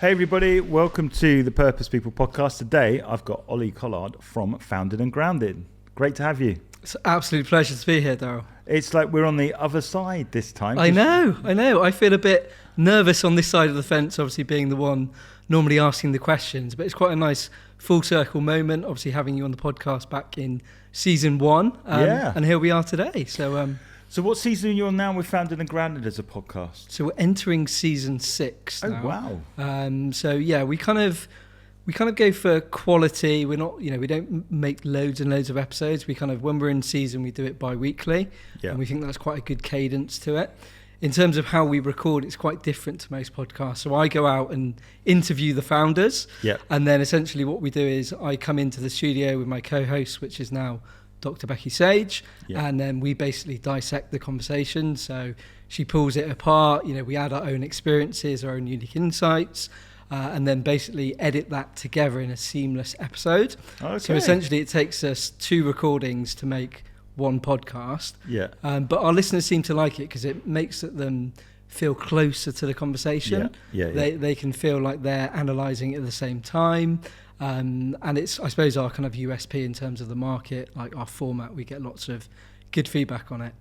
Hey everybody, welcome to the Purpose People podcast. Today I've got Ollie Collard from Founded and Grounded. Great to have you. It's an absolute pleasure to be here, Daryl. It's like we're on the other side this time. I know. I feel a bit nervous on this side of the fence, obviously being the one normally asking the questions, but it's quite a nice full circle moment, obviously having you on the podcast back in season 1. And here we are today. So what season are you on now with Founded and Grounded as a podcast? So we're entering season 6 now. Oh, wow. We kind of go for quality. We're not, we don't make loads and loads of episodes. We kind of, when we're in season, we do it bi-weekly. Yeah. And we think that's quite a good cadence to it. In terms of how we record, it's quite different to most podcasts. So I go out and interview the founders. Yeah. And then essentially what we do is I come into the studio with my co-host, which is now Dr. Becky Sage, and then we basically dissect the conversation. So she pulls it apart, we add our own experiences, our own unique insights, and then basically edit that together in a seamless episode. Okay. So essentially it takes us 2 recordings to make one podcast. Yeah. But our listeners seem to like it because it makes them feel closer to the conversation. Yeah. They can feel like they're analysing it at the same time. And it's, I suppose, our kind of USP in terms of the market, like our format. We get lots of good feedback on it.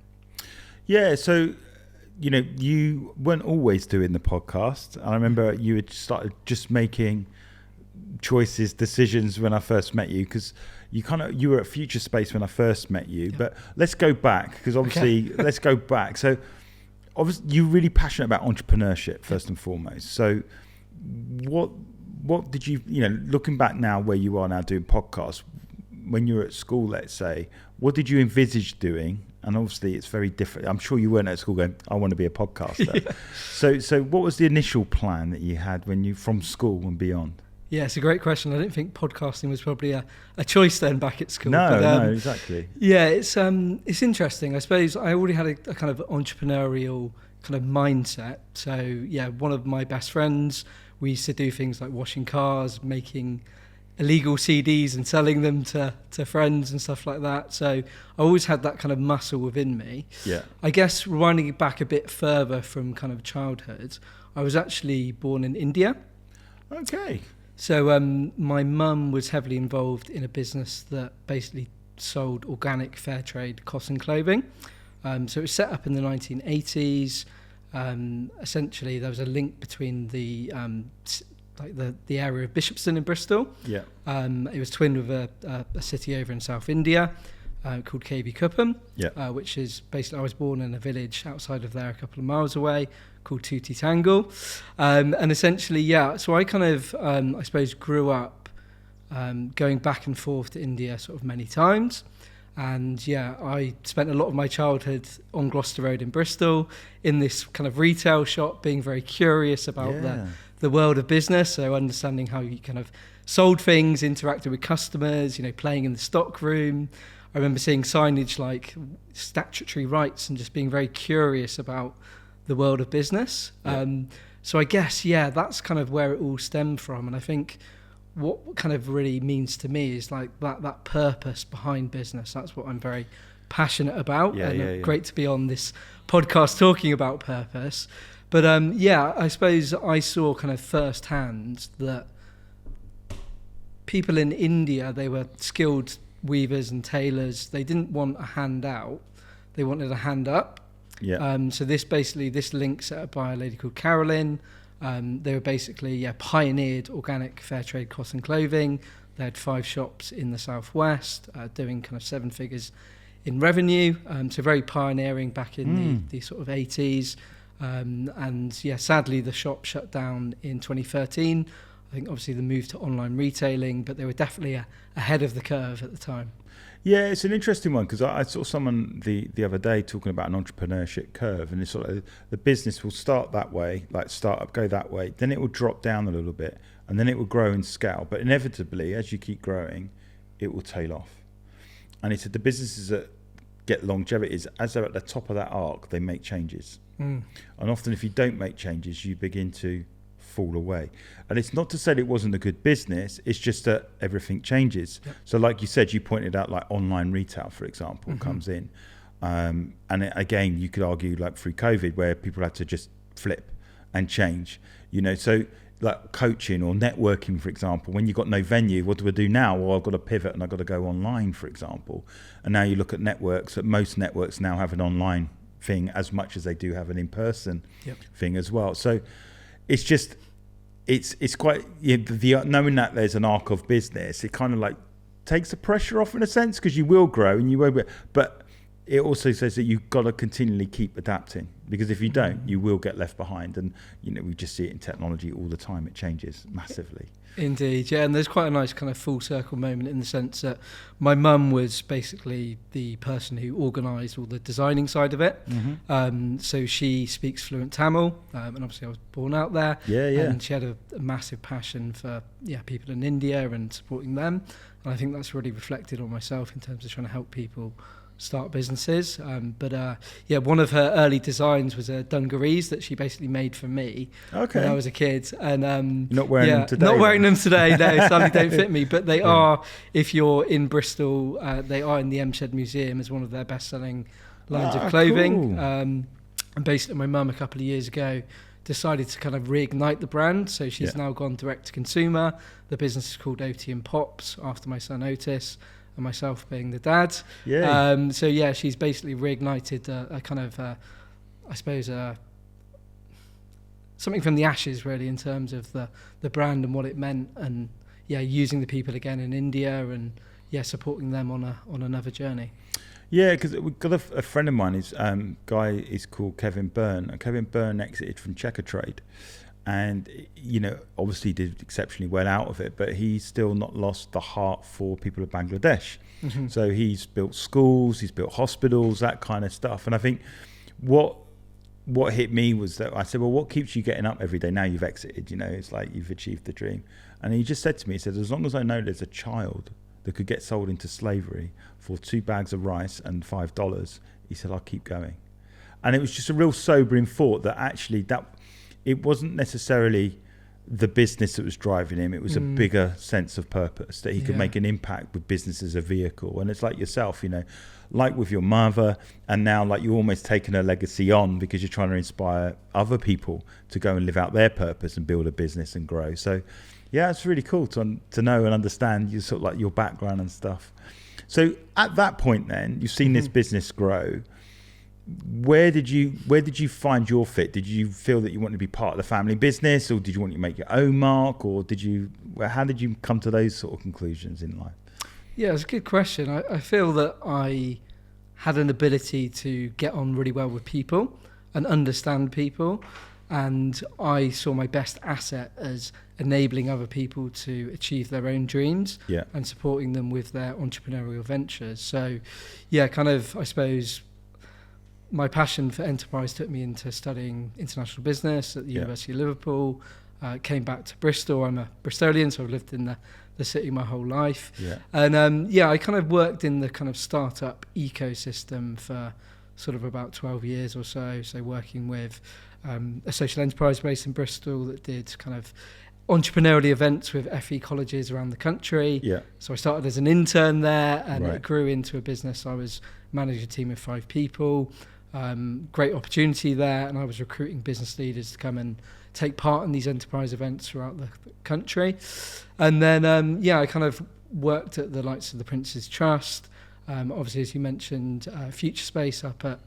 Yeah, so, you weren't always doing the podcast. I remember you had started just making decisions when I first met you, because you were at Future Space when I first met you. Yeah. But let's go back, because obviously, let's go back. So obviously, you're really passionate about entrepreneurship, first and foremost. So what did you, looking back now where you are now doing podcasts, when you were at school, let's say, what did you envisage doing? And obviously it's very different. I'm sure you weren't at school going, I want to be a podcaster. Yeah. So what was the initial plan that you had when you, from school and beyond? Yeah, it's a great question. I don't think podcasting was probably a choice then back at school. No, exactly. Yeah, it's interesting. I suppose I already had a kind of entrepreneurial kind of mindset. So yeah, one of my best friends, we used to do things like washing cars, making illegal CDs and selling them to friends and stuff like that. So I always had that kind of muscle within me. Yeah. I guess rewinding it back a bit further from kind of childhood, I was actually born in India. Okay. So my mum was heavily involved in a business that basically sold organic fair trade cotton clothing. So it was set up in the 1980s. Essentially, there was a link between the area of Bishopston in Bristol. Yeah. It was twinned with a city over in South India called KV Kuppam. Yeah. Which is basically, I was born in a village outside of there, a couple of miles away, called Tuti Tangle. And essentially, so I kind of, I suppose, grew up going back and forth to India sort of many times. And I spent a lot of my childhood on Gloucester Road in Bristol in this kind of retail shop, being very curious about the world of business. So understanding how you kind of sold things, interacted with customers, playing in the stock room. I remember seeing signage like statutory rights and just being very curious about the world of business. Yeah. So I guess, that's kind of where it all stemmed from. And I think what kind of really means to me is like that purpose behind business. That's what I'm very passionate about. Great to be on this podcast talking about purpose. But I suppose I saw kind of firsthand that people in India, they were skilled weavers and tailors. They didn't want a hand out. They wanted a hand up. Yeah. So this link set up by a lady called Carolyn. They were basically pioneered organic fair trade cotton clothing. They had 5 shops in the southwest, doing kind of 7 figures in revenue. So very pioneering back in the sort of 80s. Sadly the shop shut down in 2013. I think obviously the move to online retailing, but they were definitely ahead of the curve at the time. Yeah, it's an interesting one, because I saw someone the other day talking about an entrepreneurship curve, and it's sort of the business will start that way, like startup go that way, then it will drop down a little bit, and then it will grow and scale. But inevitably, as you keep growing, it will tail off. And he said the businesses that get longevity is as they're at the top of that arc, they make changes. And often if you don't make changes, you begin to fall away. And it's not to say it wasn't a good business, it's just that everything changes. Yep. So like you said, you pointed out like online retail, for example, comes in. Again, you could argue like through COVID where people had to just flip and change, so like coaching or networking, for example, when you've got no venue, what do I do now? Well, I've got to pivot and I've got to go online, for example. And now you look at networks, that most networks now have an online thing as much as they do have an in-person thing as well. So it's just, it's quite, knowing that there's an arc of business, it kind of like takes the pressure off in a sense, because you will grow and you won't be, but it also says that you've got to continually keep adapting, because if you don't, you will get left behind. And we just see it in technology all the time. It changes massively. Indeed, yeah. And there's quite a nice kind of full circle moment in the sense that my mum was basically the person who organised all the designing side of it. So she speaks fluent Tamil, and obviously I was born out there. And she had a massive passion for people in India and supporting them. And I think that's really reflected on myself in terms of trying to help people start businesses. But one of her early designs was a dungarees that she basically made for me when I was a kid. And you're not wearing them today? Not wearing them today, no, sadly don't fit me. But they are, if you're in Bristol, they are in the Shed Museum as one of their best-selling lines of clothing. Cool. And basically my mum a couple of years ago decided to kind of reignite the brand. So she's now gone direct to consumer. The business is called OT and Pops, after my son Otis, and myself being the dad. She's basically reignited a kind of, I suppose, something from the ashes, really, in terms of the brand and what it meant, and using the people again in India, and supporting them on another journey. Yeah, because we've got a friend of mine. His guy is called Kevin Byrne. And Kevin Byrne exited from Checkatrade, and obviously did exceptionally well out of it, but he's still not lost the heart for people of Bangladesh. So he's built schools, he's built hospitals, that kind of stuff. And I think what hit me was that I said, well, what keeps you getting up every day? Now you've exited, it's like you've achieved the dream. And he just said to me, he said, as long as I know there's a child that could get sold into slavery for 2 bags of rice and $5, he said, I'll keep going. And it was just a real sobering thought that actually that it wasn't necessarily the business that was driving him. It was a bigger sense of purpose, that he could make an impact with business as a vehicle. And it's like yourself, like with your mother, and now like you're almost taking her legacy on, because you're trying to inspire other people to go and live out their purpose and build a business and grow. So it's really cool to know and understand you sort of like your background and stuff. So at that point then, you've seen this business grow. Where did you find your fit? Did you feel that you wanted to be part of the family business, or did you want to make your own mark, or how did you come to those sort of conclusions in life? Yeah, it's a good question. I feel that I had an ability to get on really well with people and understand people, and I saw my best asset as enabling other people to achieve their own dreams and supporting them with their entrepreneurial ventures. So I suppose my passion for enterprise took me into studying international business at the University of Liverpool. Came back to Bristol. I'm a Bristolian, so I've lived in the city my whole life. And I kind of worked in the kind of startup ecosystem for sort of about 12 years or so. So working with a social enterprise based in Bristol that did kind of entrepreneurial events with FE colleges around the country. So I started as an intern there, and it grew into a business. I was managing a team of 5 people. Great opportunity there, and I was recruiting business leaders to come and take part in these enterprise events throughout the country. And then I kind of worked at the likes of the Prince's Trust, obviously, as you mentioned, Future Space up at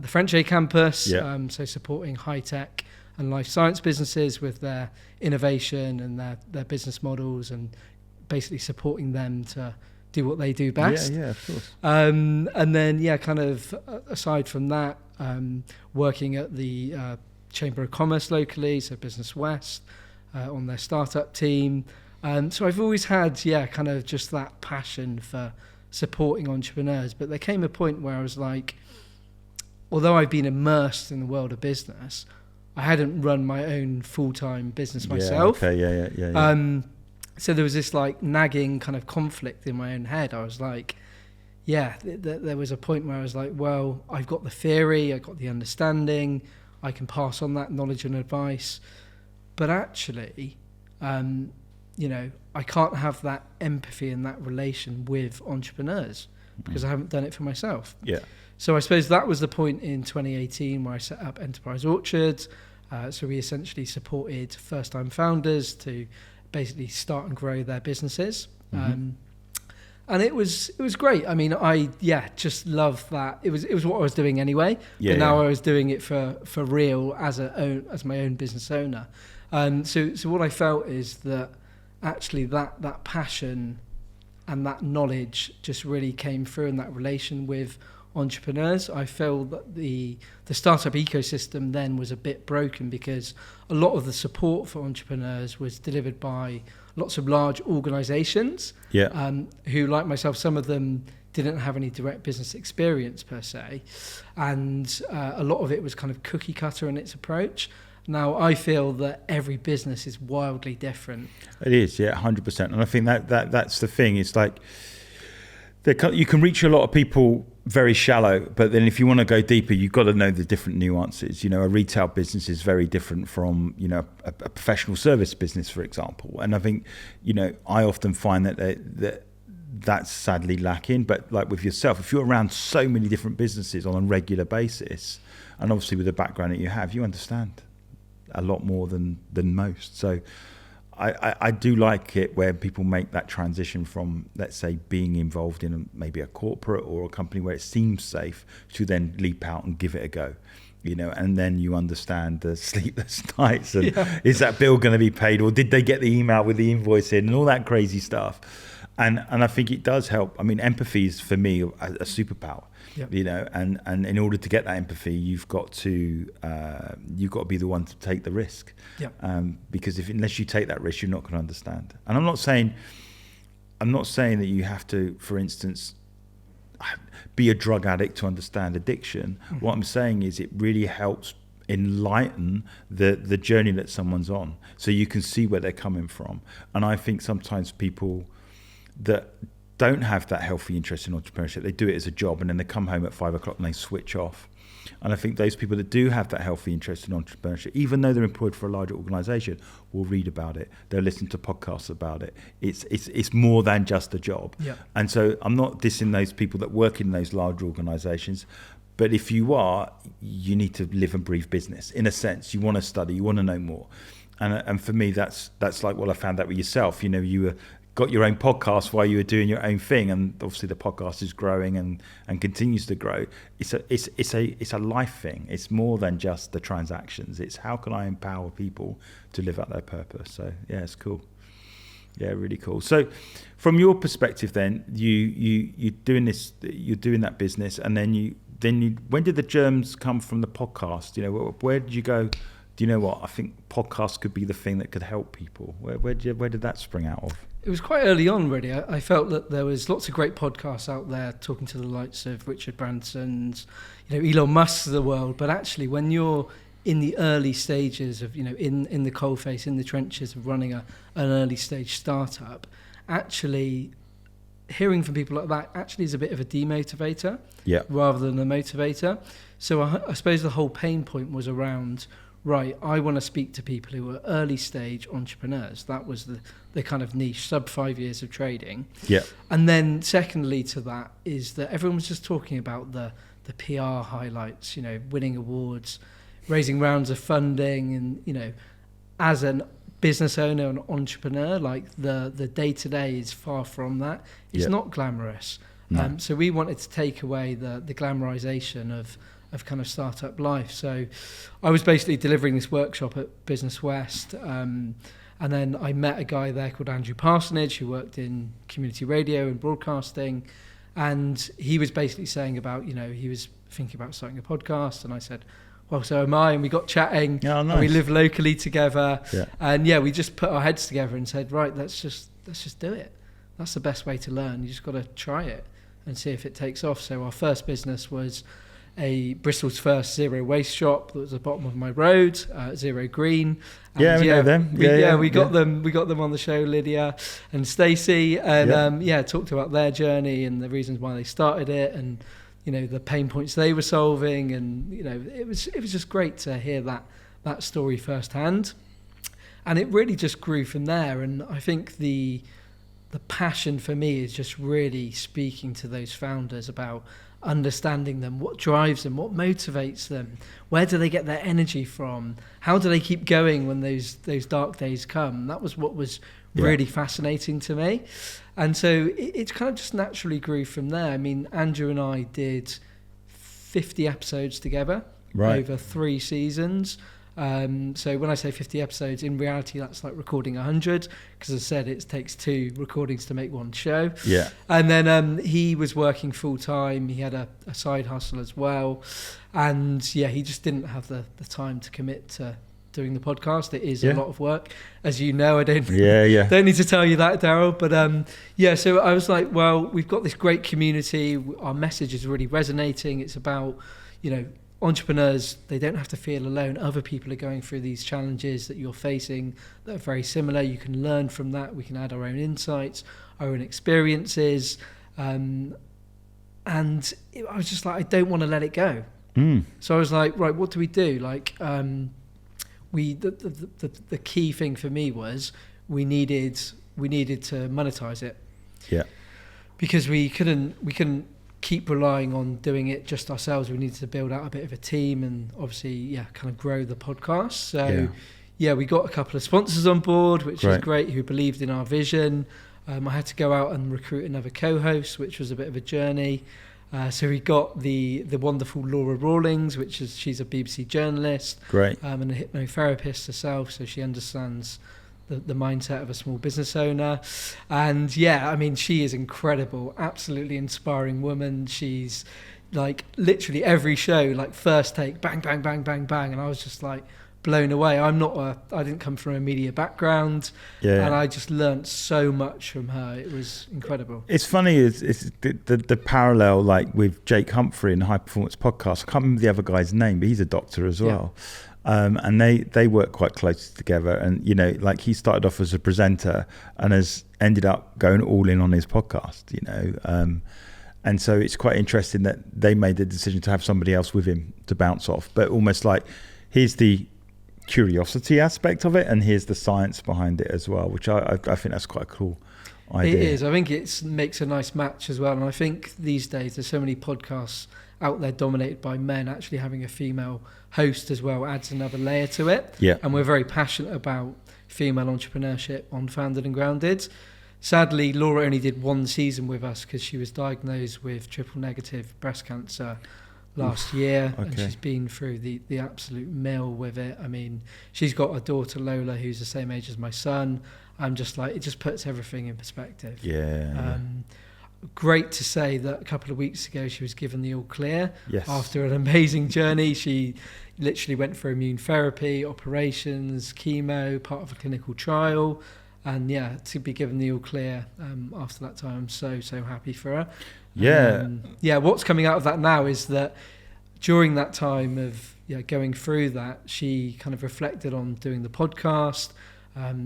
the French A campus, so supporting high tech and life science businesses with their innovation and their business models, and basically supporting them to do what they do best. Of course. And then, kind of aside from that, working at the Chamber of Commerce locally, so Business West, on their startup team. So I've always had, kind of just that passion for supporting entrepreneurs. But there came a point where I was like, although I've been immersed in the world of business, I hadn't run my own full-time business myself. So there was this like nagging kind of conflict in my own head. I was like, there was a point where I was like, well, I've got the theory, I've got the understanding, I can pass on that knowledge and advice, but actually, I can't have that empathy and that relation with entrepreneurs because I haven't done it for myself. So I suppose that was the point in 2018 where I set up Enterprise Orchard, So we essentially supported first-time founders to basically start and grow their businesses. And it was great. I mean, I just love that. It was what I was doing anyway. Yeah, but now I was doing it for real as my own business owner. So what I felt is that actually that passion and that knowledge just really came through in that relation with entrepreneurs. I feel that the startup ecosystem then was a bit broken because a lot of the support for entrepreneurs was delivered by lots of large organizations who, like myself, some of them didn't have any direct business experience per se, and a lot of it was kind of cookie cutter in its approach. Now I feel that every business is wildly different. It is, 100%. And I think that's the thing. It's like you can reach a lot of people very shallow, but then if you want to go deeper, you've got to know the different nuances. A retail business is very different from, a professional service business, for example. And I think, I often find that's sadly lacking. But like with yourself, if you're around so many different businesses on a regular basis, and obviously with the background that you have, you understand a lot more than most. So I do like it where people make that transition from, let's say, being involved in maybe a corporate or a company where it seems safe to then leap out and give it a go, and then you understand the sleepless nights and is that bill going to be paid, or did they get the email with the invoice in, and all that crazy stuff. And I think it does help. I mean, empathy is for me a superpower. And in order to get that empathy, you've got to be the one to take the risk. Because unless you take that risk, you're not going to understand. And I'm not saying that you have to, for instance, be a drug addict to understand addiction. Mm-hmm. What I'm saying is it really helps enlighten the journey that someone's on, so you can see where they're coming from. And I think sometimes people that don't have that healthy interest in entrepreneurship, they do it as a job, and then they come home at 5 o'clock and they switch off. And I think those people that do have that healthy interest in entrepreneurship, even though they're employed for a larger organization, will read about it. They'll listen to podcasts about it. It's more than just a job. And so I'm not dissing those people that work in those large organizations, but if you are, you need to live and breathe business. In a sense, you want to study, you want to know more. And for me, that's like what I found out with yourself. You got your own podcast while you were doing your own thing, and obviously the podcast is growing and continues to grow. It's a life thing. It's more than just the transactions. It's how can I empower people to live out their purpose. So it's cool. Really cool. So from your perspective, then you're doing this, you're doing that business, and then you when did the germs come from the podcast? Where did you go? Do you know what? I think podcasts could be the thing that could help people. Where did that spring out of? It was quite early on, really. I felt that there was lots of great podcasts out there talking to the likes of Richard Branson's, Elon Musk's of the world. But actually, when you're in the early stages of, in the coalface, in the trenches of running an early stage startup, actually hearing from people like that actually is a bit of a demotivator rather than a motivator. So I suppose the whole pain point was around, right, I want to speak to people who are early stage entrepreneurs. That was the kind of niche, sub 5 years of trading. And then secondly to that is that everyone was just talking about the PR highlights, winning awards, raising rounds of funding, and, as an business owner and entrepreneur, like the day-to-day is far from that. It's not glamorous. No. So we wanted to take away the glamorization of kind of startup life. So I was basically delivering this workshop at Business West, and then I met a guy there called Andrew Parsonage who worked in community radio and broadcasting, and he was basically saying about, he was thinking about starting a podcast, and I said, well, so am I, and we got chatting. Oh, nice. And we live locally together, and we just put our heads together and said, right, let's just do it. That's the best way to learn. You just got to try it and see if it takes off. So our first business was Bristol's first zero waste shop that was at the bottom of my road, Zero Green. And we know them. We got them. We got them on the show, Lydia and Stacey, and talked about their journey and the reasons why they started it, and the pain points they were solving, and it was just great to hear that story firsthand, and it really just grew from there. And I think the passion for me is just really speaking to those founders about understanding them, what drives them, what motivates them, where do they get their energy from, how do they keep going when those dark days come. That was what was really fascinating to me. And so it kind of just naturally grew from there. I mean, Andrew and I did 50 episodes together over 3 seasons. So when I say 50 episodes, in reality, that's like recording 100, because as I said, it takes 2 recordings to make 1 show. Yeah. And then he was working full time. He had a side hustle as well. And he just didn't have the time to commit to doing the podcast. It is a lot of work, as you know. I don't need to tell you that, Daryl. But so I was like, well, we've got this great community. Our message is really resonating. It's about, entrepreneurs, they don't have to feel alone. Other people are going through these challenges that you're facing that are very similar. You can learn from that. We can add our own insights, our own experiences. And I was just like, I don't want to let it go. So I was like, right, what do we do? Like, the key thing for me was we needed to monetize it. Yeah. Because we couldn't keep relying on doing it just ourselves. We needed to build out a bit of a team and obviously kind of grow the podcast. So we got a couple of sponsors on board, which was great, who believed in our vision. I had to go out and recruit another co-host, which was a bit of a journey. So we got the wonderful Laura Rawlings, she's a BBC journalist, and a hypnotherapist herself, so she understands the mindset of a small business owner. And I mean, she is incredible, absolutely inspiring woman. She's like literally every show, like first take, bang, bang, bang, bang, bang, and I was just like blown away. I didn't come from a media background, and I just learnt so much from her. It was incredible. It's funny, it's the parallel, like with Jake Humphrey in the High Performance Podcast. I can't remember the other guy's name, but he's a doctor as well. And they work quite closely together. And like he started off as a presenter and has ended up going all in on his podcast. And so it's quite interesting that they made the decision to have somebody else with him to bounce off, but almost like here's the curiosity aspect of it, and here's the science behind it as well, which I think that's quite a cool idea. It is. I think it makes a nice match as well. And I think these days there's so many podcasts out there dominated by men. Actually having a female host as well adds another layer to it. And we're very passionate about female entrepreneurship on Founded and Grounded. Sadly, Laura only did 1 season with us because she was diagnosed with triple negative breast cancer last year, and she's been through the absolute mill with it. I mean, she's got a daughter, Lola, who's the same age as my son. I'm just like, it just puts everything in perspective. Great to say that a couple of weeks ago she was given the all clear after an amazing journey. She literally went for immune therapy, operations, chemo, part of a clinical trial, and to be given the all clear after that time, I'm so happy for her. What's coming out of that now is that during that time of going through that, she kind of reflected on doing the podcast.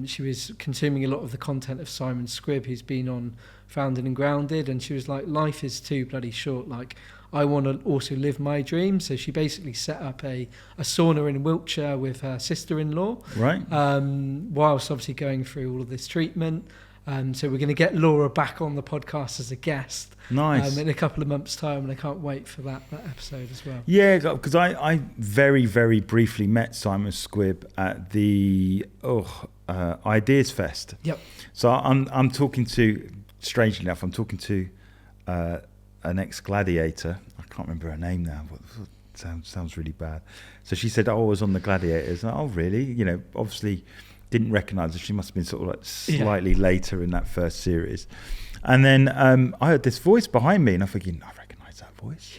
She was consuming a lot of the content of Simon Squibb, who's been on Founded and Grounded, and she was like, life is too bloody short, like I want to also live my dream. So she basically set up a sauna in Wiltshire with her sister-in-law, whilst obviously going through all of this treatment. So we're going to get Laura back on the podcast as a guest in a couple of months' time, and I can't wait for that episode as well. Yeah, because I very, very briefly met Simon Squibb at the Ideas Fest. So I'm talking to, strangely enough, an ex-gladiator. I can't remember her name now, but sounds really bad. So she said, I was on the Gladiators. And, oh, really? Obviously didn't recognise her. She must have been sort of like slightly later in that first series. And then I heard this voice behind me, and I'm thinking, I recognise that voice.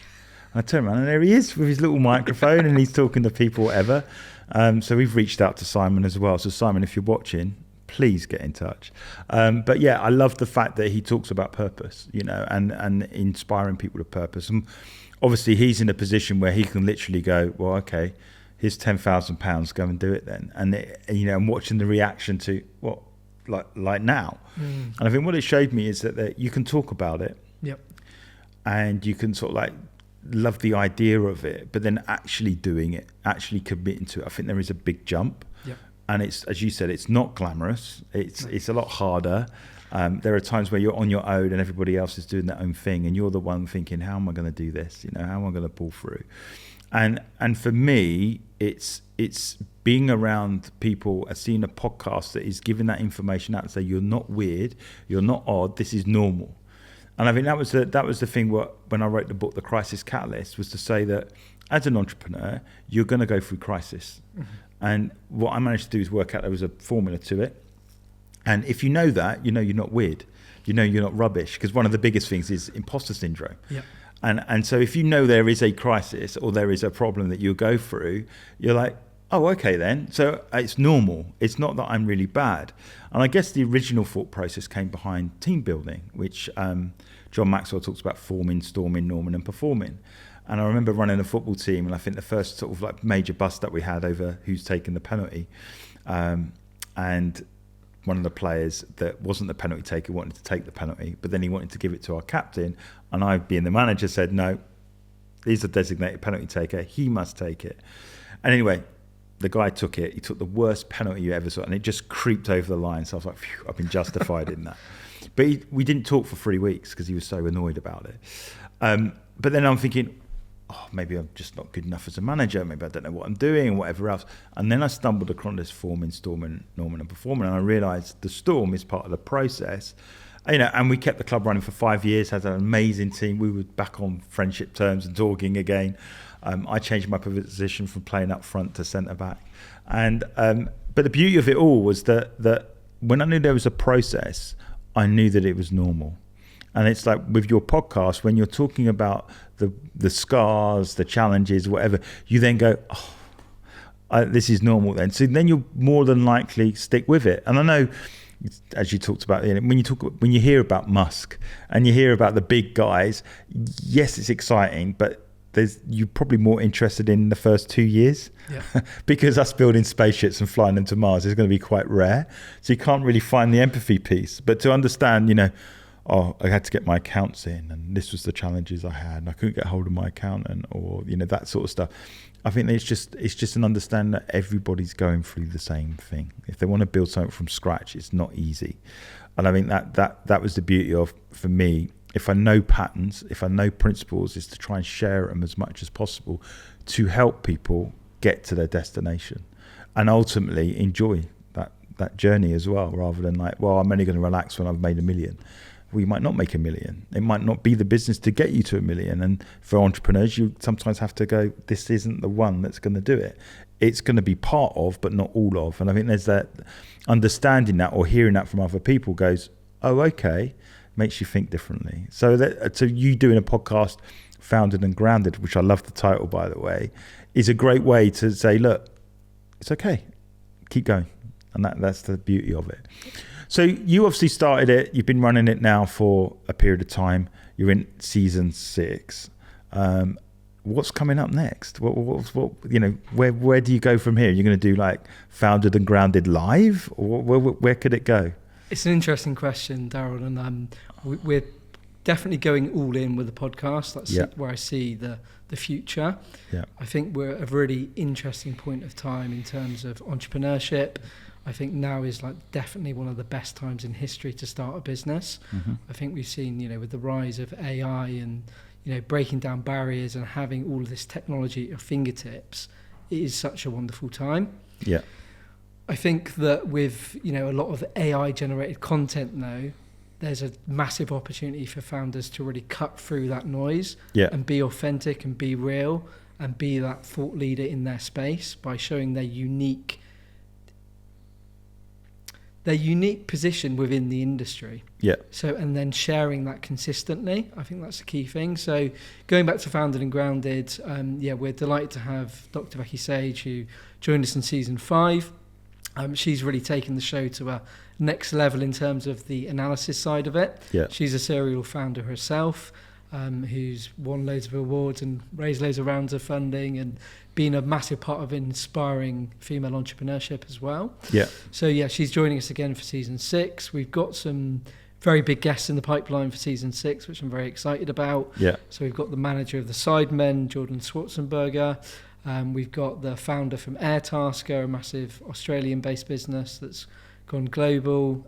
And I turned around, and there he is with his little microphone, and he's talking to people, whatever. So we've reached out to Simon as well. So Simon, if you're watching, please get in touch. But I love the fact that he talks about purpose, and inspiring people to purpose. And obviously he's in a position where he can literally go, well, okay, here's £10,000, go and do it then. And I'm watching the reaction to what, like now. And I think what it showed me is that you can talk about it, and you can sort of like love the idea of it, but then actually doing it, actually committing to it, I think there is a big jump. and it's, as you said, it's not glamorous. It's a lot harder. There are times where you're on your own and everybody else is doing their own thing, and you're the one thinking, how am I going to do this? How am I going to pull through? And for me, it's being around people, seeing a podcast that is giving that information out and say, you're not weird, you're not odd, this is normal. And I think that was the thing when I wrote the book, The Crisis Catalyst, was to say that as an entrepreneur, you're going to go through crisis. Mm-hmm. And what I managed to do is work out there was a formula to it. And if you know that, you're not weird. You're not rubbish. Because one of the biggest things is imposter syndrome. Yeah. And so if you know there is a crisis or there is a problem that you'll go through, you're like, oh, okay then. So it's normal. It's not that I'm really bad. And I guess the original thought process came behind team building, which John Maxwell talks about forming, storming, norming and performing. And I remember running a football team, and I think the first sort of like major bust that we had over who's taken the penalty, and one of the players that wasn't the penalty taker wanted to take the penalty, but then he wanted to give it to our captain, and I, being the manager, said, no, he's a designated penalty taker, he must take it. And anyway, the guy took it. He took the worst penalty you ever saw, and it just creeped over the line. So I was like, phew, I've been justified in that. But we didn't talk for 3 weeks because he was so annoyed about it. But then I'm thinking, oh, maybe I'm just not good enough as a manager. Maybe I don't know what I'm doing and whatever else. And then I stumbled across this forming, storming, norming and performing. And I realised the storm is part of the process. And we kept the club running for 5 years, had an amazing team. We were back on friendship terms and talking again. I changed my position from playing up front to centre back. But the beauty of it all was that when I knew there was a process, I knew that it was normal. And it's like with your podcast, when you're talking about the scars, the challenges, whatever, you then go, oh, this is normal then. So then you'll more than likely stick with it. And I know, as you talked about, when you hear about Musk and you hear about the big guys, yes, it's exciting, but you're probably more interested in the first 2 years. Yeah. Because us building spaceships and flying them to Mars is going to be quite rare. So you can't really find the empathy piece. But to understand, oh, I had to get my accounts in, and this was the challenges I had, and I couldn't get hold of my accountant, or that sort of stuff. I think it's just an understanding that everybody's going through the same thing. If they want to build something from scratch, it's not easy. And I think that was the beauty of, for me, if I know patterns, if I know principles, is to try and share them as much as possible to help people get to their destination and ultimately enjoy that journey as well, rather than like, well, I'm only going to relax when I've made $1 million. Well, you might not make $1 million. It might not be the business to get you to $1 million. And for entrepreneurs, you sometimes have to go, this isn't the one that's going to do it. It's going to be part of, but not all of. And I think there's that understanding that, or hearing that from other people goes, oh, okay, makes you think differently. So you doing a podcast, Founded and Grounded, which I love the title, by the way, is a great way to say, look, it's okay, keep going. And that's the beauty of it. So you obviously started it. You've been running it now for a period of time. You're in season 6. What's coming up next? What where do you go from here? You're going to do like Founded and Grounded live, or where could it go? It's an interesting question, Darryl, and we're definitely going all in with the podcast. That's where I see the future. Yeah. I think we're at a really interesting point of time in terms of entrepreneurship. I think now is like definitely one of the best times in history to start a business. Mm-hmm. I think we've seen, with the rise of AI and, breaking down barriers and having all of this technology at your fingertips, it is such a wonderful time. Yeah. I think that with, a lot of AI generated content now, there's a massive opportunity for founders to really cut through that noise and be authentic and be real and be that thought leader in their space by showing their unique position within the industry. Yeah. So, and then sharing that consistently, I think that's the key thing. So going back to Founded and Grounded, we're delighted to have Dr. Becky Sage, who joined us in season 5. She's really taken the show to a next level in terms of the analysis side of it. Yeah. She's a serial founder herself, who's won loads of awards and raised loads of rounds of funding and been a massive part of inspiring female entrepreneurship as well. Yeah. So she's joining us again for season 6. We've got some very big guests in the pipeline for season 6, which I'm very excited about. Yeah. So we've got the manager of the Sidemen, Jordan Schwarzenberger. We've got the founder from Airtasker, a massive Australian-based business that's gone global.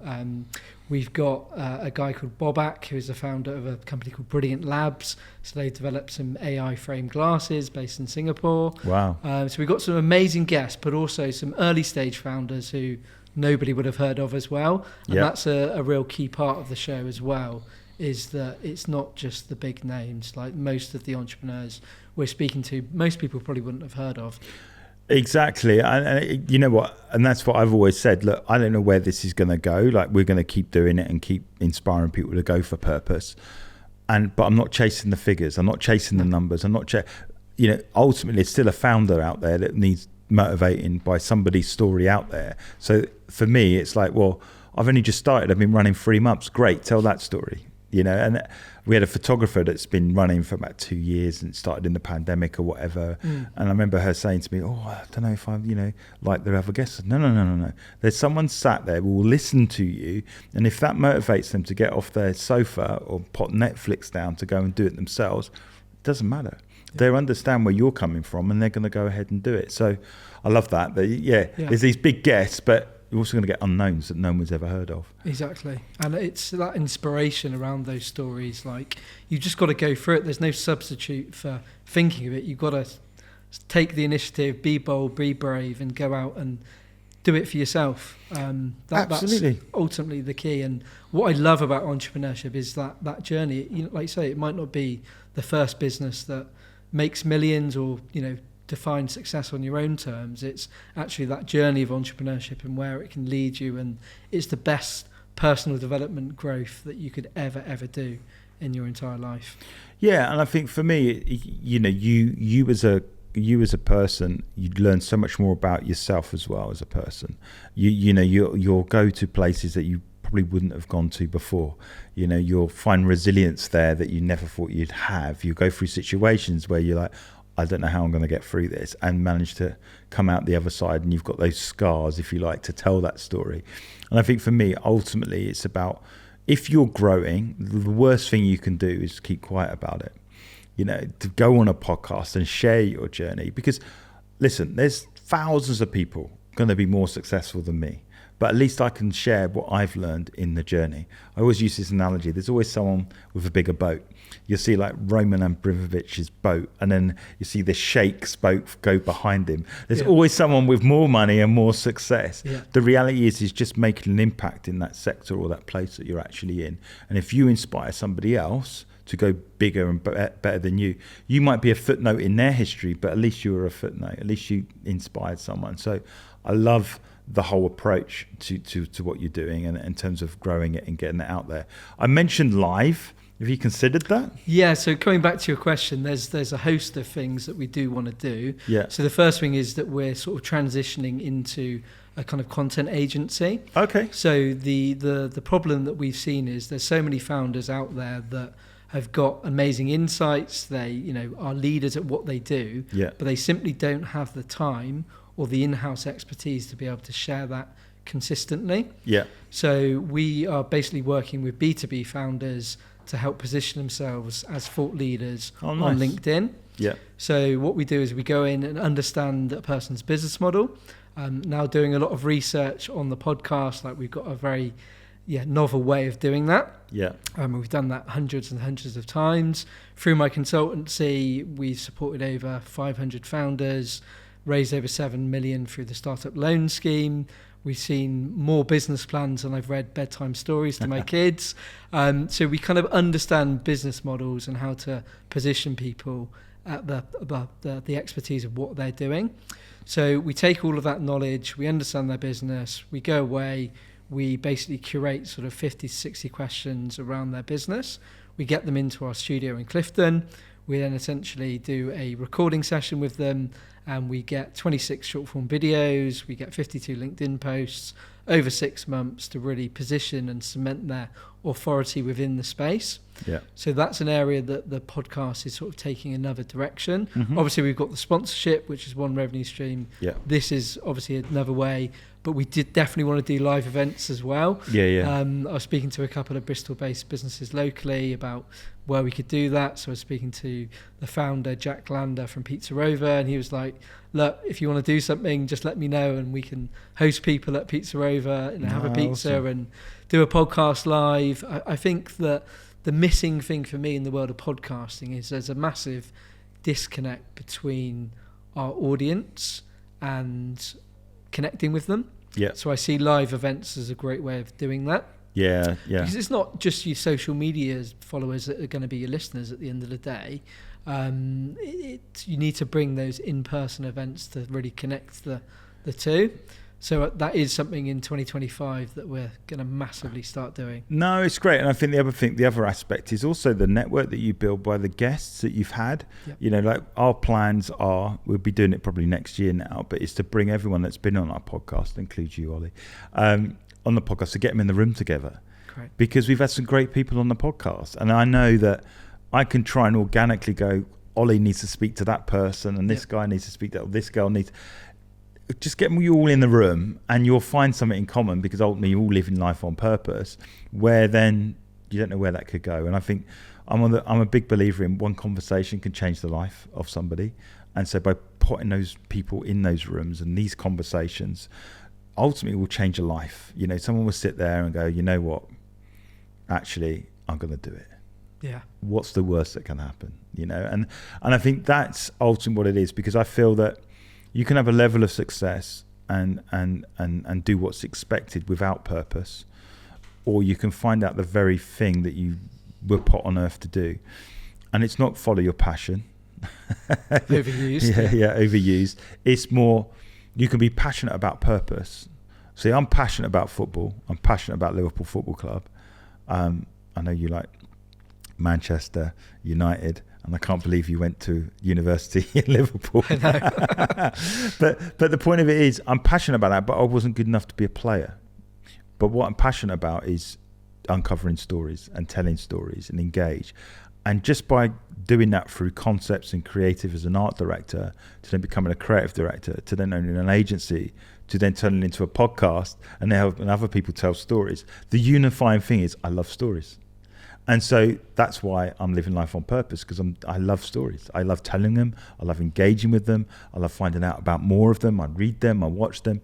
We've got a guy called Bobak, who is the founder of a company called Brilliant Labs. So they developed some AI framed glasses based in Singapore. Wow. So we've got some amazing guests, but also some early stage founders who nobody would have heard of as well. And that's a real key part of the show as well, is that it's not just the big names. Like most of the entrepreneurs we're speaking to, most people probably wouldn't have heard of. Exactly. And you know what? And that's what I've always said. Look, I don't know where this is going to go. Like, we're going to keep doing it and keep inspiring people to go for purpose. But I'm not chasing the figures. I'm not chasing the numbers. I'm not, ultimately it's still a founder out there that needs motivating by somebody's story out there. So for me, it's like, well, I've only just started. I've been running 3 months. Great. Tell that story. And we had a photographer that's been running for about 2 years and started in the pandemic or whatever. And I remember her saying to me, I don't know if I'm, like their other guests. No. There's someone sat there who will listen to you. And if that motivates them to get off their sofa or put Netflix down to go and do it themselves, it doesn't matter. They understand where you're coming from and they're going to go ahead and do it. So I love that. There's these big guests, but you're also going to get unknowns that no one's ever heard of. Exactly. And it's that inspiration around those stories. Like, you just got to go through it. There's no substitute for thinking of it. You've got to take the initiative, be bold, be brave, and go out and do it for yourself. Absolutely. That's ultimately the key. And what I love about entrepreneurship is that journey. Like you say, it might not be the first business that makes millions or, define success on your own terms. It's actually that journey of entrepreneurship and where it can lead you, and it's the best personal development growth that you could ever do in your entire life. Yeah, and I think for me, you as a person, you'd learn so much more about yourself as well as a person. You'll go to places that you probably wouldn't have gone to before. You'll find resilience there that you never thought you'd have. You go through situations where you're like, I don't know how I'm going to get through this, and manage to come out the other side, and you've got those scars, if you like, to tell that story. And I think for me, ultimately, it's about, if you're growing, the worst thing you can do is keep quiet about it. To go on a podcast and share your journey, because listen, there's thousands of people going to be more successful than me, but at least I can share what I've learned in the journey. I always use this analogy. There's always someone with a bigger boat. You'll see like Roman Abramovich's boat, and then you see the Sheikh's boat go behind him. There's always someone with more money and more success. Yeah. The reality is just making an impact in that sector or that place that you're actually in. And if you inspire somebody else to go bigger and better than you, you might be a footnote in their history, but at least you were a footnote. At least you inspired someone. So I love the whole approach to what you're doing, and in terms of growing it and getting it out there. I mentioned live. Have you considered that? Yeah, so coming back to your question, there's a host of things that we do want to do. Yeah. So the first thing is that we're sort of transitioning into a kind of content agency. Okay. So the problem that we've seen is there's so many founders out there that have got amazing insights. They, are leaders at what they do, but they simply don't have the time or the in-house expertise to be able to share that consistently. Yeah. So we are basically working with B2B founders to help position themselves as thought leaders on LinkedIn. Yeah. So what we do is we go in and understand a person's business model. Now doing a lot of research on the podcast, like we've got a very novel way of doing that. Yeah. We've done that hundreds and hundreds of times. Through my consultancy, we've supported over 500 founders, raised over 7 million through the startup loan scheme. We've seen more business plans than I've read bedtime stories to my kids. So we kind of understand business models and how to position people at the expertise of what they're doing. So we take all of that knowledge, we understand their business, we go away, we basically curate sort of 50 to 60 questions around their business. We get them into our studio in Clifton. We then essentially do a recording session with them, and we get 26 short form videos, we get 52 LinkedIn posts, over 6 months to really position and cement their authority within the space. Yeah. So that's an area that the podcast is sort of taking another direction. Mm-hmm. Obviously, we've got the sponsorship, which is one revenue stream. Yeah. This is obviously another way, but we did definitely want to do live events as well. Yeah. I was speaking to a couple of Bristol-based businesses locally about where we could do that. So I was speaking to the founder, Jack Lander from Pizza Rover, and he was like, look, if you want to do something, just let me know and we can host people at Pizza Rover and have a pizza awesome. And do a podcast live. I think that the missing thing for me in the world of podcasting is there's a massive disconnect between our audience and connecting with them. Yeah. So I see live events as a great way of doing that. Yeah. Because it's not just your social media followers that are going to be your listeners at the end of the day. You need to bring those in-person events to really connect the two. So that is something in 2025 that we're going to massively start doing. No, it's great. And I think the other aspect is also the network that you build by the guests that you've had. Yep. You know, like our plans are, we'll be doing it probably next year now, but it's to bring everyone that's been on our podcast, includes you, Ollie, on the podcast, to get them in the room together. Correct. Because we've had some great people on the podcast. And I know that I can try and organically go, Ollie needs to speak to that person and this guy needs to speak to that, this girl needs... Just get you all in the room and you'll find something in common, because ultimately you all live in life on purpose, where then you don't know where that could go. And I think I'm a big believer in one conversation can change the life of somebody. And so by putting those people in those rooms and these conversations ultimately will change a life. You know, someone will sit there and go, you know what, actually, I'm going to do it. Yeah. What's the worst that can happen? You know, and I think that's ultimately what it is, because I feel that you can have a level of success and do what's expected without purpose, or you can find out the very thing that you were put on earth to do. And it's not follow your passion. Overused. Yeah, overused. It's more, you can be passionate about purpose. See, I'm passionate about football. I'm passionate about Liverpool Football Club. I know you like Manchester United, and I can't believe you went to university in Liverpool. I know. but the point of it is, I'm passionate about that, but I wasn't good enough to be a player. But what I'm passionate about is uncovering stories and telling stories and engage. And just by doing that through concepts and creative as an art director, to then becoming a creative director, to then owning an agency, to then turning into a podcast and helping other people tell stories, the unifying thing is I love stories. And so that's why I'm living life on purpose, because I love stories. I love telling them. I love engaging with them. I love finding out about more of them. I read them. I watch them.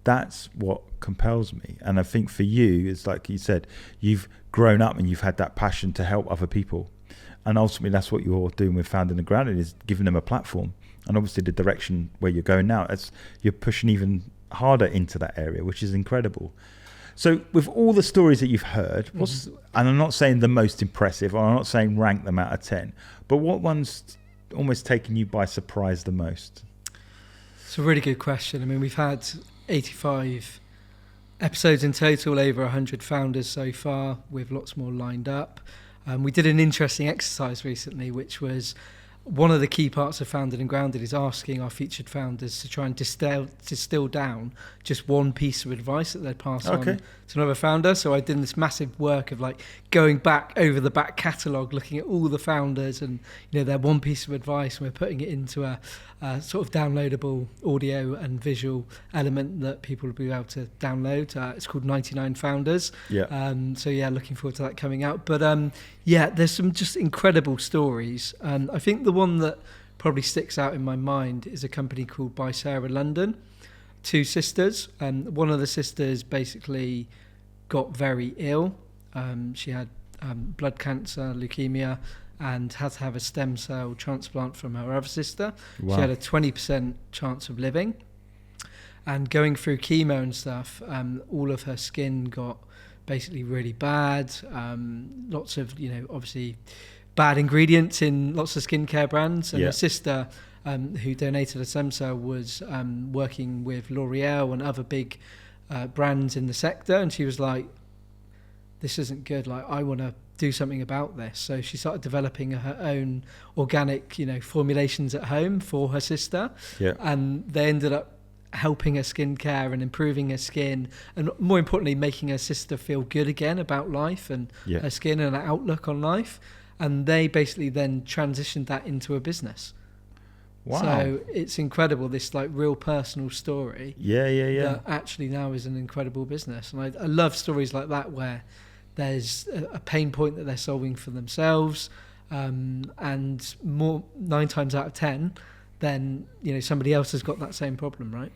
That's what compels me. And I think for you, it's like you said, you've grown up and you've had that passion to help other people. And ultimately, that's what you're doing with Founding and Grounded, is giving them a platform. And obviously the direction where you're going now, you're pushing even harder into that area, which is incredible. So with all the stories that you've heard, and I'm not saying the most impressive, or I'm not saying rank them out of 10, but what one's almost taken you by surprise the most? It's a really good question. I mean, we've had 85 episodes in total, over 100 founders so far, with lots more lined up. We did an interesting exercise recently, which was one of the key parts of Founded and Grounded is asking our featured founders to try and distill down just one piece of advice that they'd pass on to another founder. So I did this massive work of like going back over the back catalogue, looking at all the founders and, you know, their one piece of advice, and we're putting it into a sort of downloadable audio and visual element that people will be able to download. It's called 99 Founders. Yeah. So yeah, looking forward to that coming out. But yeah, there's some just incredible stories. And I think the one that probably sticks out in my mind is a company called By Sarah London. Two sisters. One of the sisters basically got very ill. She had blood cancer, leukemia, and had to have a stem cell transplant from her other sister. Wow. She had a 20% chance of living. And going through chemo and stuff, all of her skin got basically really bad. Lots of, you know, obviously bad ingredients in lots of skincare brands. And her sister, who donated a stem cell, was working with L'Oreal and other big brands in the sector. And she was like, this isn't good. Like, I want to do something about this. So she started developing her own organic, you know, formulations at home for her sister. Yeah. And they ended up helping her skincare and improving her skin, and more importantly, making her sister feel good again about life and her skin and her outlook on life. And they basically then transitioned that into a business. Wow. So it's incredible, this like real personal story. Yeah. That actually now is an incredible business. And I love stories like that where there's a pain point that they're solving for themselves, and more 9 times out of 10, then somebody else has got that same problem, right?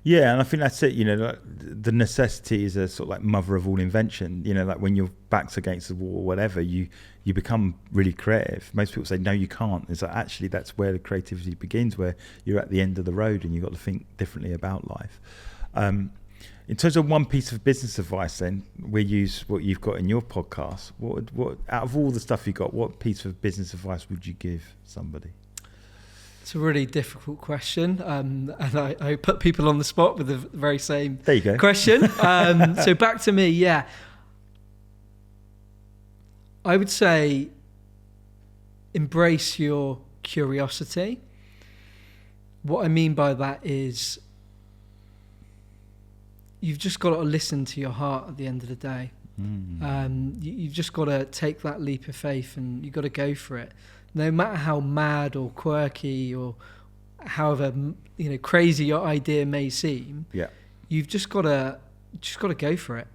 Yeah, and I think that's it. Like the necessity is a sort of like mother of all invention. Like when your back's against the wall or whatever, you become really creative. Most people say, no, you can't. It's like, actually, that's where the creativity begins, where you're at the end of the road and you've got to think differently about life. In terms of one piece of business advice, then we use what you've got in your podcast. What out of all the stuff you got, what piece of business advice would you give somebody? It's a really difficult question, and I put people on the spot with the very same question. So back to me, yeah. I would say embrace your curiosity. What I mean by that is you've just got to listen to your heart at the end of the day. You've just got to take that leap of faith, and you've got to go for it. No matter how mad or quirky or however crazy your idea may seem, you've just got to go for it.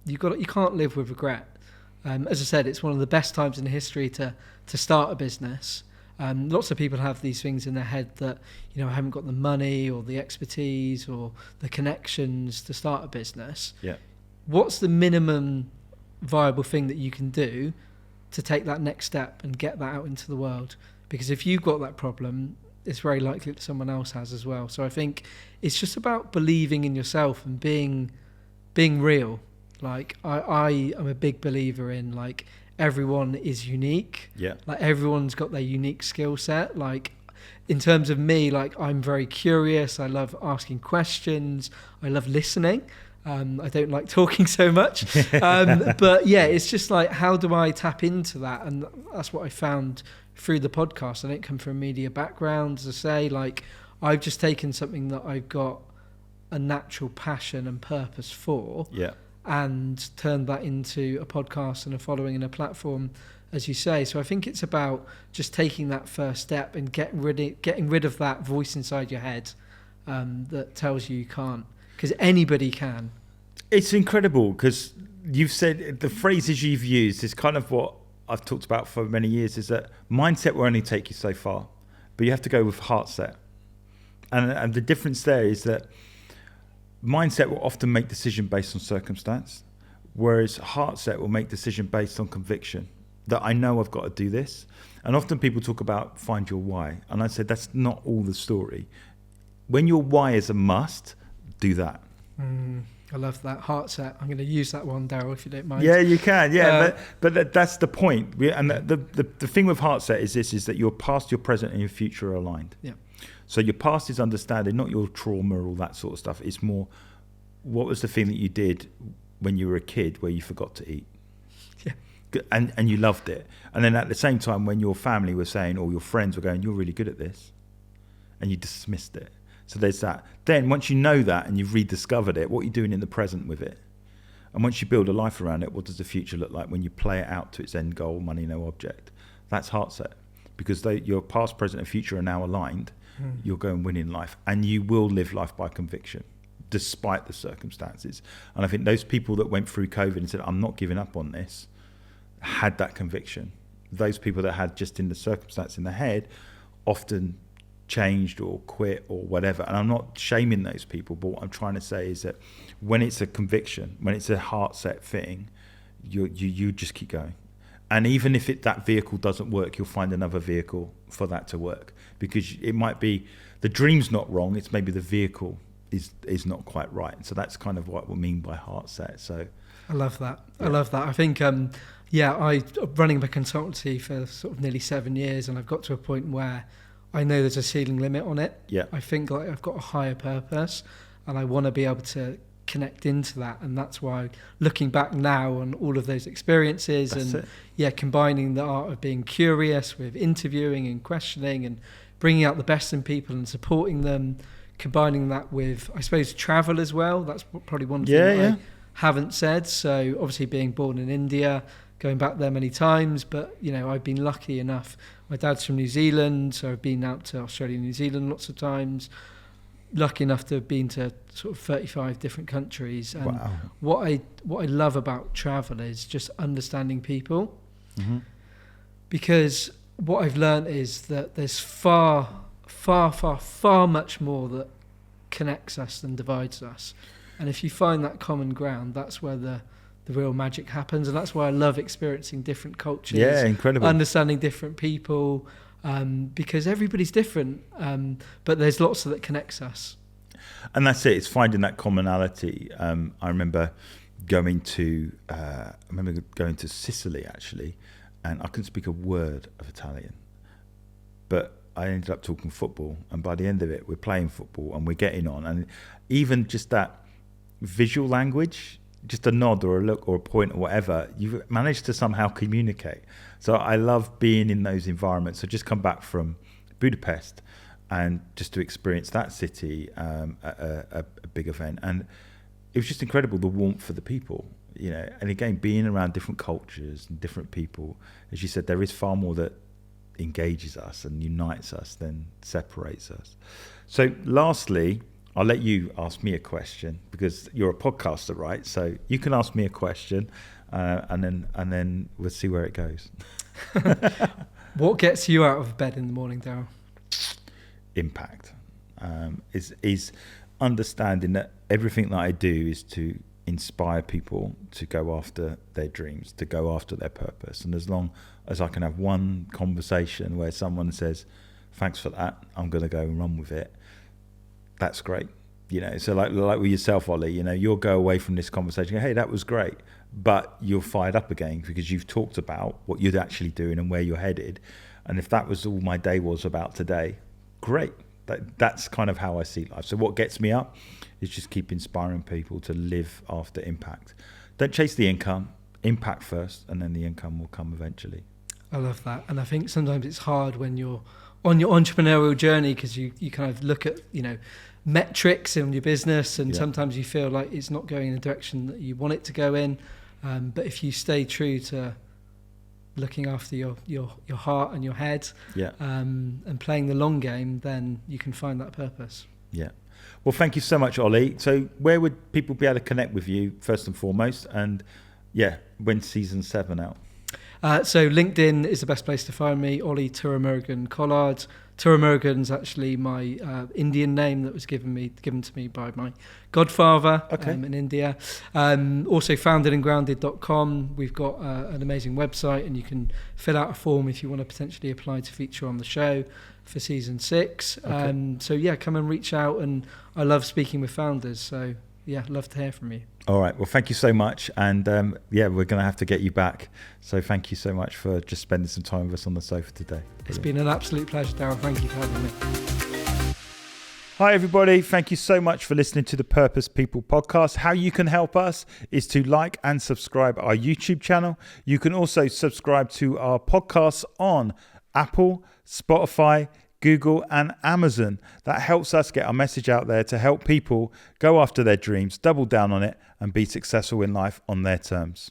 You can't live with regret. As I said, it's one of the best times in history to start a business. Lots of people have these things in their head that I haven't got the money or the expertise or the connections to start a business. What's the minimum viable thing that you can do to take that next step and get that out into the world? Because if you've got that problem, it's very likely that someone else has as well. So I think it's just about believing in yourself and being real. Like I am a big believer in like everyone is unique. Like everyone's got their unique skill set. Like in terms of me, like I'm very curious. I love asking questions. I love listening. I don't like talking so much, but yeah, it's just like, how do I tap into that? And that's what I found through the podcast. I don't come from a media background, as I say. Like I've just taken something that I've got a natural passion and purpose for, and turned that into a podcast and a following and a platform, as you say. So I think it's about just taking that first step and getting rid of that voice inside your head that tells you can't. Because anybody can. It's incredible, because you've said the phrases you've used is kind of what I've talked about for many years, is that mindset will only take you so far, but you have to go with heart set. And the difference there is that mindset will often make decision based on circumstance, whereas heart set will make decision based on conviction, that I know I've got to do this. And often people talk about find your why. And I said, that's not all the story. When your why is a must, do that. I love that heart set. I'm going to use that one, Daryl, if you don't mind. Yeah, you can. Yeah, but that's the point. The thing with heart set is this: is that your past, your present, and your future are aligned. So your past is understanding, not your trauma or all that sort of stuff. It's more, what was the thing that you did when you were a kid where you forgot to eat? And you loved it. And then at the same time, when your family were saying, or your friends were going, you're really good at this, and you dismissed it. So there's that. Then once you know that and you've rediscovered it, what are you doing in the present with it? And once you build a life around it, what does the future look like when you play it out to its end goal, money, no object? That's heart set. Because your past, present and future are now aligned. You'll go and win in life. And you will live life by conviction, despite the circumstances. And I think those people that went through COVID and said, I'm not giving up on this, had that conviction. Those people that had just in the circumstance in the head often changed or quit or whatever. And I'm not shaming those people, but what I'm trying to say is that when it's a conviction, when it's a heart set thing, you just keep going. And even if that vehicle doesn't work, you'll find another vehicle for that to work, because it might be the dream's not wrong, it's maybe the vehicle is not quite right. And so that's kind of what we mean by heart set. So I love that. I love that. I think I'm running my consultancy for sort of nearly 7 years, and I've got to a point where I know there's a ceiling limit on it. I think like I've got a higher purpose, and I want to be able to connect into that. And that's why, looking back now on all of those experiences, combining the art of being curious with interviewing and questioning and bringing out the best in people and supporting them, combining that with, I suppose, travel as well. That's probably one thing I haven't said. So obviously being born in India, going back there many times, but I've been lucky enough. My dad's from New Zealand, so I've been out to Australia and New Zealand lots of times. Lucky enough to have been to sort of 35 different countries. And what I love about travel is just understanding people. Mm-hmm. Because what I've learned is that there's far much more that connects us than divides us. And if you find that common ground, that's where the real magic happens. And that's why I love experiencing different cultures. Yeah, incredible. Understanding different people, because everybody's different, but there's lots that connects us. And that's it. It's finding that commonality. I remember going to Sicily, actually, and I couldn't speak a word of Italian. But I ended up talking football, and by the end of it, we're playing football and we're getting on. And even just that visual language, just a nod or a look or a point or whatever, you've managed to somehow communicate. So I love being in those environments. So just come back from Budapest and just to experience that city, a big event. And it was just incredible, the warmth for the people, and again, being around different cultures and different people, as you said, there is far more that engages us and unites us than separates us. So lastly, I'll let you ask me a question, because you're a podcaster, right? So you can ask me a question, and then we'll see where it goes. What gets you out of bed in the morning, Darryl? Impact. Is understanding that everything that I do is to inspire people to go after their dreams, to go after their purpose. And as long as I can have one conversation where someone says, thanks for that, I'm going to go and run with it, that's great. So like with yourself, Ollie, you'll go away from this conversation, hey, that was great, but you're fired up again because you've talked about what you're actually doing and where you're headed. And if that was all my day was about today, great. That's kind of how I see life. So what gets me up is just keep inspiring people to live after impact. Don't chase the income, impact first, and then the income will come eventually. I love that. And I think sometimes it's hard when you're on your entrepreneurial journey, because you kind of look at, metrics in your business, and sometimes you feel like it's not going in the direction that you want it to go in. But if you stay true to looking after your heart and your head, and playing the long game, then you can find that purpose. Yeah. Well, thank you so much, Ollie. So where would people be able to connect with you first and foremost? And when's season 7 out? So LinkedIn is the best place to find me, Ollie Tiramuragan Collard. Tiramuragan's actually my Indian name that was given to me by my godfather in India. Also foundedandgrounded.com. We've got an amazing website, and you can fill out a form if you want to potentially apply to feature on the show for season 6. Come and reach out, and I love speaking with founders. So love to hear from you. All right. Well, thank you so much. And we're going to have to get you back. So thank you so much for just spending some time with us on the sofa today. Brilliant. It's been an absolute pleasure, Darryl. Thank you for having me. Hi, everybody. Thank you so much for listening to the Purpose People podcast. How you can help us is to like and subscribe our YouTube channel. You can also subscribe to our podcasts on Apple, Spotify, Google and Amazon. That helps us get our message out there to help people go after their dreams, double down on it, and be successful in life on their terms.